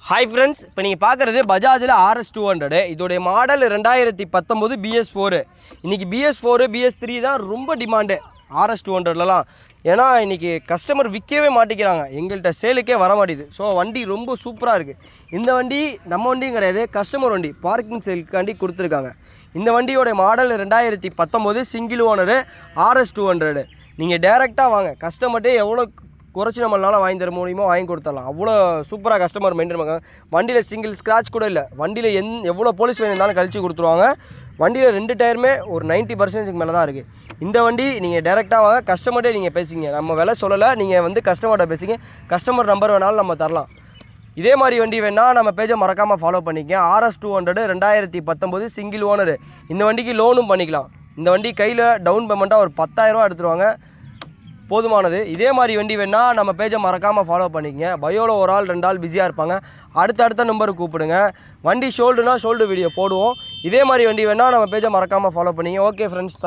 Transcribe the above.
Hi friends, இப்போ நீங்கள் பார்க்குறது பஜாஜில் RS 200. இதோடைய மாடல் 2019 BS4. இன்றைக்கி BS4 BS3 தான் ரொம்ப டிமாண்டு RS 200லலாம். ஏன்னா இன்றைக்கி கஸ்டமர் விற்கவே மாட்டேங்கிறாங்க, எங்கள்கிட்ட சேலுக்கே வர மாட்டேது. ஸோ வண்டி ரொம்ப சூப்பராக இருக்குது. இந்த வண்டி நம்ம வண்டியும் கிடையாது, கஸ்டமர் வண்டி, பார்க்கிங் சேலுக்காண்டி கொடுத்துருக்காங்க. இந்த வண்டியோடைய மாடல் 2019 சிங்கிள் ஓனரு RS 200. நீங்கள் டேரெக்டாக வாங்க, கஸ்டமர்ட்டே எவ்வளோ குறைச்சி நம்மளால் வாங்கி தர முடியுமோ வாங்கி கொடுத்துடலாம். அவ்வளோ சூப்பராக கஸ்டமர் மெயின்டைன் பண்ணுவாங்க. வண்டியில் சிங்கிள் ஸ்க்ராட்ச் கூட இல்லை. வண்டியில் எவ்வளோ போலீஸ் வேணும் இருந்தாலும் கழிச்சு கொடுத்துருவாங்க. வண்டியில் 2 டயருமே ஒரு 90% மேலே தான் இருக்குது. இந்த வண்டி நீங்கள் டேரெக்டாக வாங்க, கஸ்டமர்ட்டே நீங்கள் பேசிங்க. நம்ம விலை சொல்லலை, நீங்கள் வந்து கஸ்டமர்கிட்ட பேசிங்க. கஸ்டமர் நம்பர் வேணாலும் நம்ம தரலாம். இதே மாதிரி வண்டி வேணால் நம்ம பேஜை மறக்காமல் ஃபாலோ பண்ணிக்கங்க. RS 200 2019 single owner. இந்த வண்டிக்கு லோனும் பண்ணிக்கலாம். இந்த வண்டி கையில் டவுன் பேமெண்ட்டாக ஒரு 10,000 ரூபா எடுத்துருவாங்க, போதுமானது. இதே மாதிரி வண்டி வேணால் நம்ம பேஜை மறக்காமல் ஃபாலோ பண்ணிக்கங்க. பயோவில் ஒரு ஆள் 2 ஆள் பிஸியாக இருப்பாங்க, அடுத்த நம்பருக்கு கூப்பிடுங்க. வண்டி ஷோல்டுனா ஷோல்டு வீடியோ போடுவோம். இதே மாதிரி வண்டி வேணால் நம்ம பேஜை மறக்காமல் ஃபாலோ பண்ணிங்க. Okay friends.